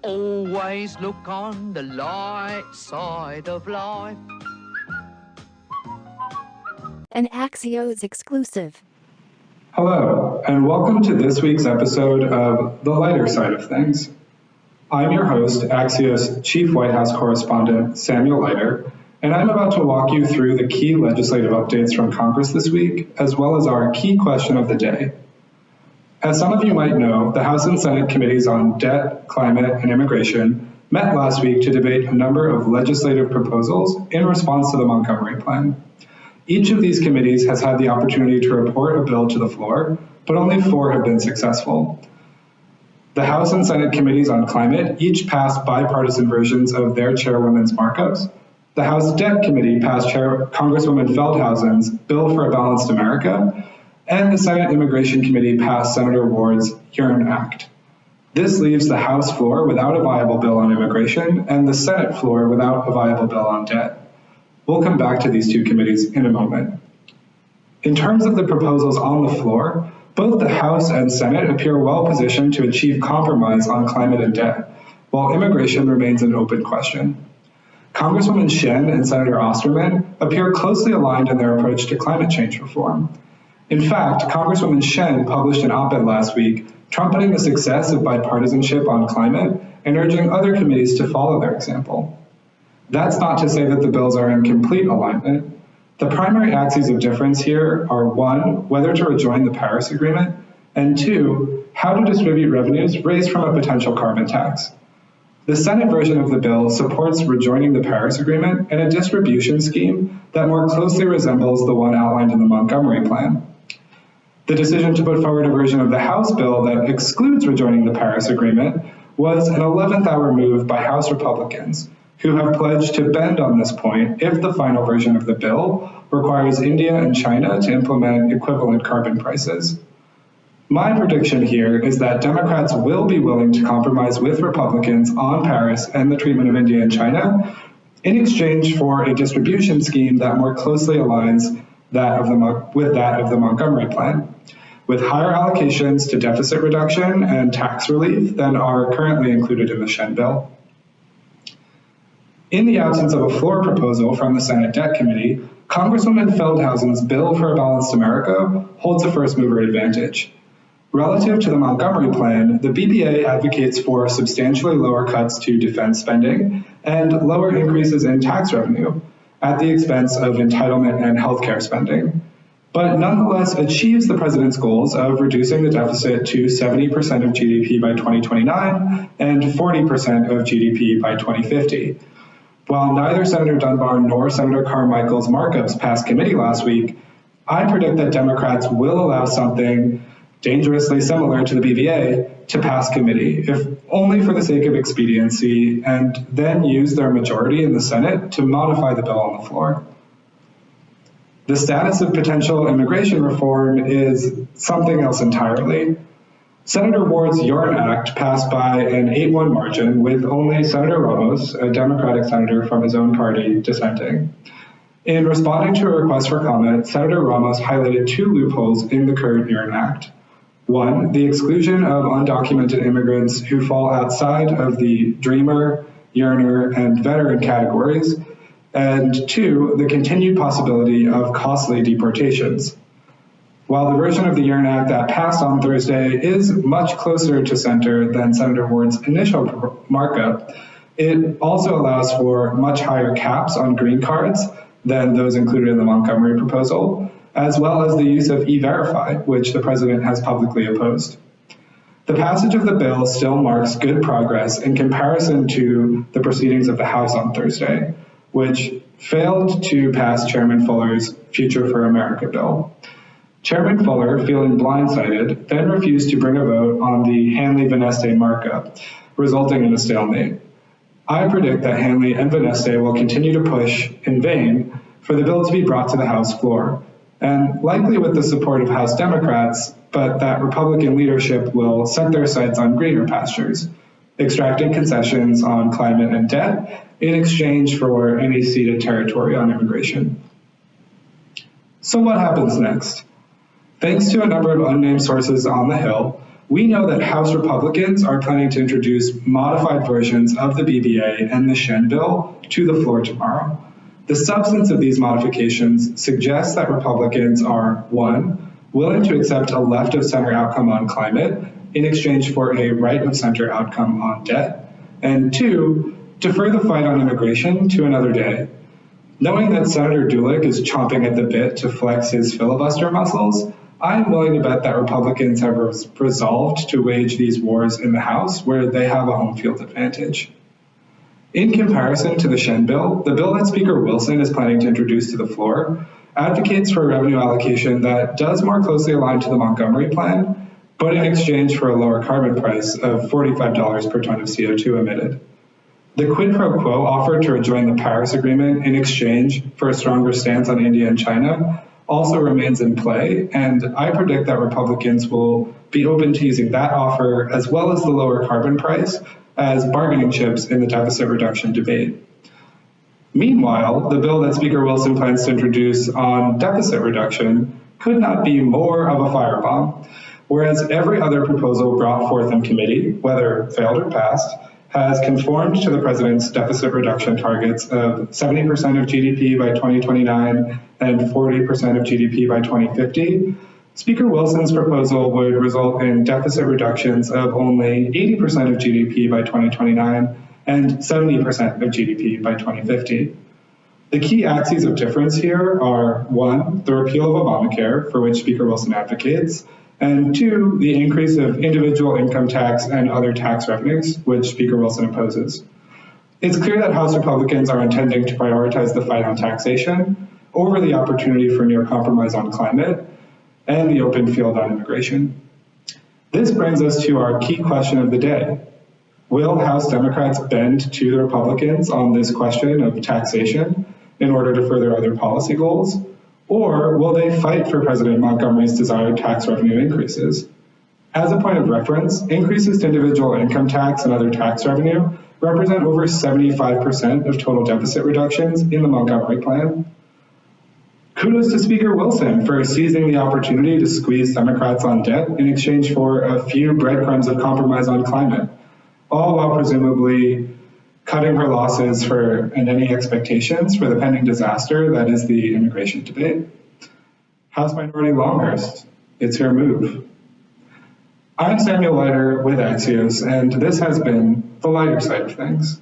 Always look on the light side of life. An Axios exclusive. Hello, and welcome to this week's episode of The Leiter Side of Things. I'm your host, Axios Chief White House Correspondent Samuel Leiter, and I'm about to walk you through the key legislative updates from Congress this week, as well as our key question of the day. As some of you might know, the House and Senate Committees on Debt, Climate, and Immigration met last week to debate a number of legislative proposals in response to the Montgomery Plan. Each of these committees has had the opportunity to report a bill to the floor, but only 4 have been successful. The House and Senate Committees on Climate each passed bipartisan versions of their chairwomen's markups. The House Debt Committee passed Congresswoman Feldhausen's Bill for a Balanced America, and the Senate Immigration Committee passed Senator Ward's YEARN Act. This leaves the House floor without a viable bill on immigration and the Senate floor without a viable bill on debt. We'll come back to these 2 committees in a moment. In terms of the proposals on the floor, both the House and Senate appear well positioned to achieve compromise on climate and debt, while immigration remains an open question. Congresswoman Shen and Senator Osterman appear closely aligned in their approach to climate change reform. In fact, Congresswoman Shen published an op-ed last week trumpeting the success of bipartisanship on climate and urging other committees to follow their example. That's not to say that the bills are in complete alignment. The primary axes of difference here are 1, whether to rejoin the Paris Agreement, and 2, how to distribute revenues raised from a potential carbon tax. The Senate version of the bill supports rejoining the Paris Agreement and a distribution scheme that more closely resembles the one outlined in the Montgomery Plan. The decision to put forward a version of the House bill that excludes rejoining the Paris Agreement was an 11th hour move by House Republicans, who have pledged to bend on this point if the final version of the bill requires India and China to implement equivalent carbon prices. My prediction here is that Democrats will be willing to compromise with Republicans on Paris and the treatment of India and China in exchange for a distribution scheme that more closely aligns with that of the Montgomery Plan, with higher allocations to deficit reduction and tax relief than are currently included in the Shen Bill. In the absence of a floor proposal from the Senate Debt Committee, Congresswoman Feldhausen's Bill for a Balanced America holds a first-mover advantage. Relative to the Montgomery Plan, the BBA advocates for substantially lower cuts to defense spending and lower increases in tax revenue at the expense of entitlement and healthcare spending, but nonetheless achieves the president's goals of reducing the deficit to 70% of GDP by 2029 and 40% of GDP by 2050. While neither Senator Dunbar nor Senator Carmichael's markups passed committee last week, I predict that Democrats will allow something dangerously similar to the BBA to pass committee, if only for the sake of expediency, and then use their majority in the Senate to modify the bill on the floor. The status of potential immigration reform is something else entirely. Senator Ward's YEARN Act passed by an 8-1 margin, with only Senator Ramos, a Democratic senator from his own party, dissenting. In responding to a request for comment, Senator Ramos highlighted 2 loopholes in the current YEARN Act. 1, the exclusion of undocumented immigrants who fall outside of the Dreamer, Yearner, and Veteran categories, and 2, the continued possibility of costly deportations. While the version of the YEARN Act that passed on Thursday is much closer to center than Senator Ward's initial markup, it also allows for much higher caps on green cards than those included in the Montgomery proposal, as well as the use of E-Verify, which the president has publicly opposed. The passage of the bill still marks good progress in comparison to the proceedings of the House on Thursday, which failed to pass Chairman Fuller's Future for America bill. Chairman Fuller, feeling blindsided, then refused to bring a vote on the Hanley-Veneste markup, resulting in a stalemate. I predict that Hanley and Veneste will continue to push in vain for the bill to be brought to the House floor, and likely with the support of House Democrats, but that Republican leadership will set their sights on greener pastures, extracting concessions on climate and debt in exchange for any ceded territory on immigration. So what happens next? Thanks to a number of unnamed sources on the Hill, we know that House Republicans are planning to introduce modified versions of the BBA and the Shen Bill to the floor tomorrow. The substance of these modifications suggests that Republicans are, one, willing to accept a left-of-center outcome on climate in exchange for a right-of-center outcome on debt, and two, defer the fight on immigration to another day. Knowing that Senator Dulick is chomping at the bit to flex his filibuster muscles, I'm willing to bet that Republicans have resolved to wage these wars in the House where they have a home field advantage. In comparison to the Shen Bill, the bill that Speaker Willson is planning to introduce to the floor advocates for a revenue allocation that does more closely align to the Montgomery Plan, but in exchange for a lower carbon price of $45 per ton of CO2 emitted. The quid pro quo offered to rejoin the Paris Agreement in exchange for a stronger stance on India and China also remains in play, and I predict that Republicans will be open to using that offer as well as the lower carbon price as bargaining chips in the deficit reduction debate. Meanwhile, the bill that Speaker Willson plans to introduce on deficit reduction could not be more of a firebomb, whereas every other proposal brought forth in committee, whether failed or passed, has conformed to the president's deficit reduction targets of 70% of GDP by 2029 and 40% of GDP by 2050. Speaker Wilson's proposal would result in deficit reductions of only 80% of GDP by 2029 and 70% of GDP by 2050. The key axes of difference here are, one, the repeal of Obamacare, for which Speaker Willson advocates, and two, the increase of individual income tax and other tax revenues, which Speaker Willson opposes. It's clear that House Republicans are intending to prioritize the fight on taxation over the opportunity for near compromise on climate and the open field on immigration. This brings us to our key question of the day. Will House Democrats bend to the Republicans on this question of taxation in order to further other policy goals? Or will they fight for President Montgomery's desired tax revenue increases? As a point of reference, increases to individual income tax and other tax revenue represent over 75% of total deficit reductions in the Montgomery Plan. Kudos to Speaker Willson for seizing the opportunity to squeeze Democrats on debt in exchange for a few breadcrumbs of compromise on climate, all while presumably cutting her losses and any expectations for the pending disaster that is the immigration debate. House Minority Longhurst, it's your move. I'm Samuel Leiter with Axios, and this has been the Lighter Side of Things.